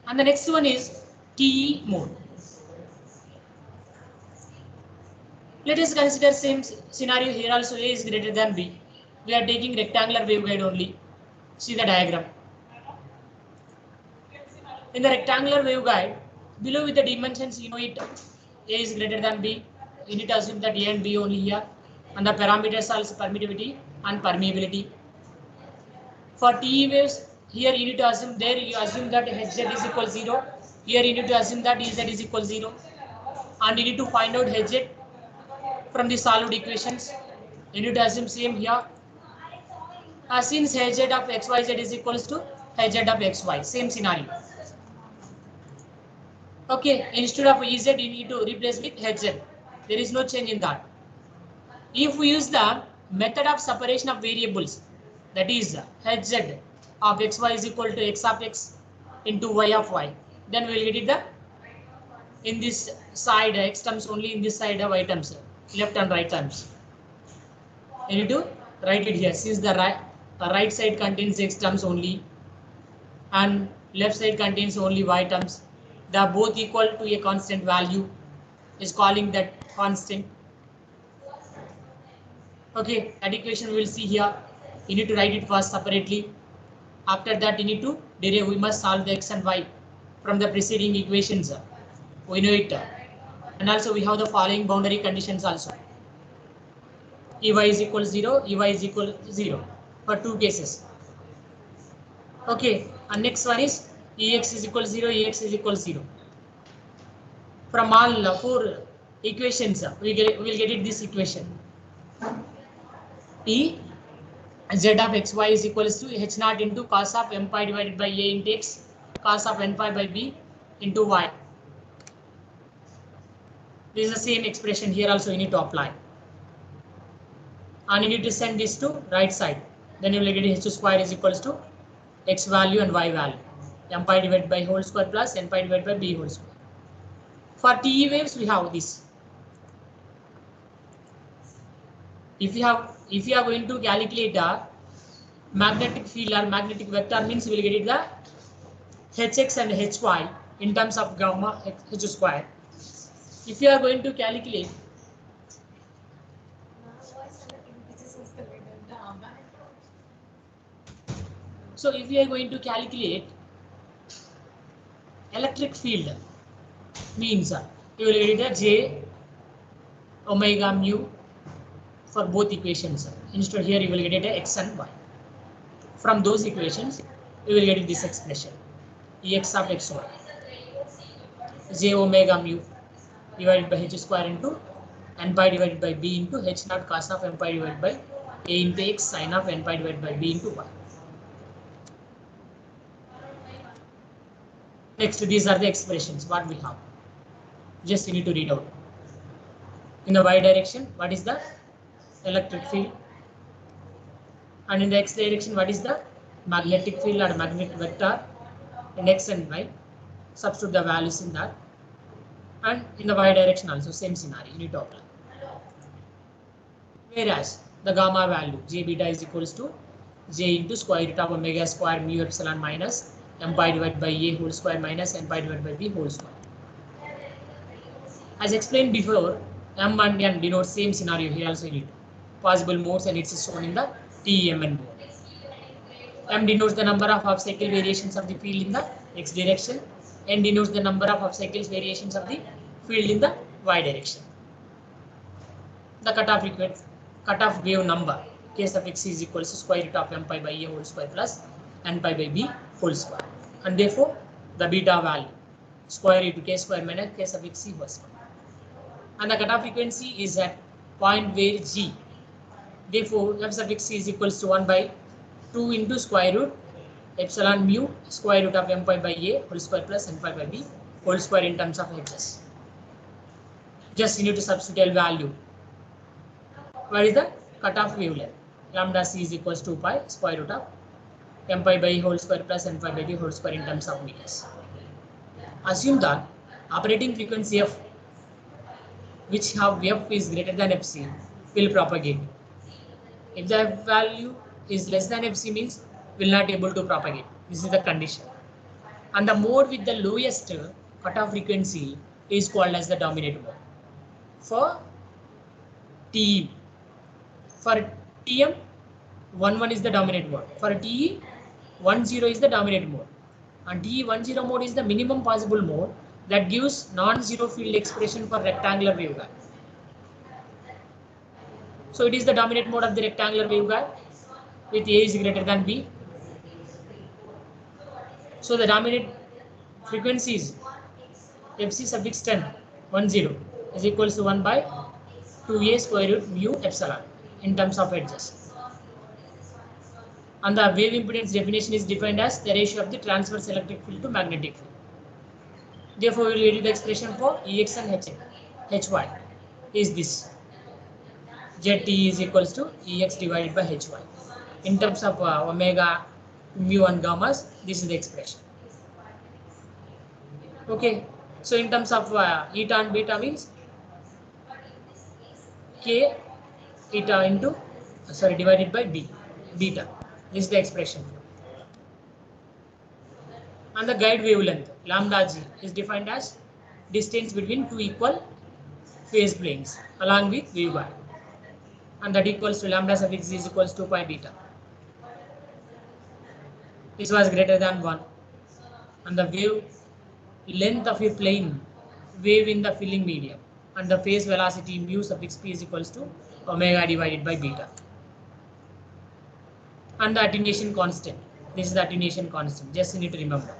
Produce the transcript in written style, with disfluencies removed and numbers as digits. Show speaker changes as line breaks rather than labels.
And the next one is TE mode. Let us consider same scenario here also. A is greater than B. We are taking rectangular waveguide only. See the diagram. In the rectangular waveguide, below with the dimensions, you know it, A is greater than B. You need to assume that A and B only here. And the parameters are permittivity and permeability. For TE waves, here you need to assume there you assume that Hz is equal 0. Here you need to assume that Ez is equal 0. And you need to find out Hz from the solved equations. You need to assume same here. Since Hz of xyz is equals to Hz of xy, same scenario. Okay, instead of Ez, you need to replace with Hz. There is no change in that. If we use the method of separation of variables, that is Hz of xy is equal to x of x into y of y, then we will get it the in this side x terms only, in this side y terms, left and right terms. You need to write it here, since the right side contains x terms only and left side contains only y terms. They are both equal to a constant value, is calling that constant. Okay, that equation we will see here. You need to write it first separately. After that, you need to derive. We must solve the x and y from the preceding equations. We know it. And also we have the following boundary conditions also. Ey is equal 0, Ey is equal 0 for two cases. Okay, and next one is Ex is equal 0, Ex is equal 0. From all four equations, we will get it this equation. E z of xy is equals to h naught into cos of m pi divided by a into x, cos of n pi by b into y. This is the same expression here also you need to apply. And you need to send this to right side. Then you will get h square is equals to x value and y value. M pi divided by whole square plus n pi divided by b whole square. For TE waves we have this. If you are going to calculate the magnetic field or magnetic vector, means you will get it the hx and hy in terms of gamma h square. If you are going to calculate if you are going to calculate electric field, means you will get it j omega mu for both equations. Instead here you will get it x and y. From those equations you will get this expression ex of xy j omega mu divided by h square into n pi divided by b into h naught cos of m pi divided by a into x sin of n pi divided by b into y. Next, these are the expressions what we have. Just you need to read out. In the y direction, what is the electric field? And in the x direction, what is the magnetic field or magnetic vector? In x and y, substitute the values in that. And in the y direction also same scenario you need to apply. Whereas the gamma value j beta is equals to j into square root of omega square mu epsilon minus m pi divided by a whole square minus n pi divided by b whole square. As explained before, m and n denote same scenario here also you need possible modes, and it's shown in the TEMN mode. M denotes the number of half cycle variations of the field in the x direction. N denotes the number of half cycles variations of the field in the y direction. The cutoff wave number case of x is equals to square root of m pi by a whole square plus n pi by b whole square, and therefore the beta value square root k square minus case of x whole square. And the cutoff frequency is at point where g. Therefore f sub x is equals to 1 by 2 into square root epsilon mu square root of m pi by a whole square plus n pi by b whole square in terms of h's. Just you need to substitute L value. What is the cutoff wavelength? Lambda c is equals to 2 pi square root of m pi by whole square plus n pi by b whole square in terms of meters. Assume that operating frequency f, which have f is greater than fc, will propagate. If the f value is less than fc, means will not able to propagate. This is the condition. And the mode with the lowest cutoff frequency is called as the dominant mode. For TE, for TM, 11 is the dominant mode. For TE, 10 is the dominant mode. And TE10 mode is the minimum possible mode that gives non-zero field expression for rectangular waveguide. So it is the dominant mode of the rectangular waveguide with A is greater than B. So the dominant frequency is Fc suffix 10, 10 is equals to 1 by 2a square root mu epsilon in terms of edges. And the wave impedance definition is defined as the ratio of the transverse electric field to magnetic field. Therefore, we will get the expression for Ex and Hy is this. Zt is equals to Ex divided by Hy. In terms of omega, mu and gammas, this is the expression. Okay, so in terms of eta and beta means k eta into divided by b beta. This is the expression. And the guide wavelength lambda g is defined as distance between two equal phase planes along with waveguide, and that equals to lambda suffix is equals to pi beta. This was greater than 1, and the wave length of a plane wave in the filling medium, and the phase velocity mu suffix p is equals to omega divided by beta. And the attenuation constant, this is the attenuation constant, just you need to remember.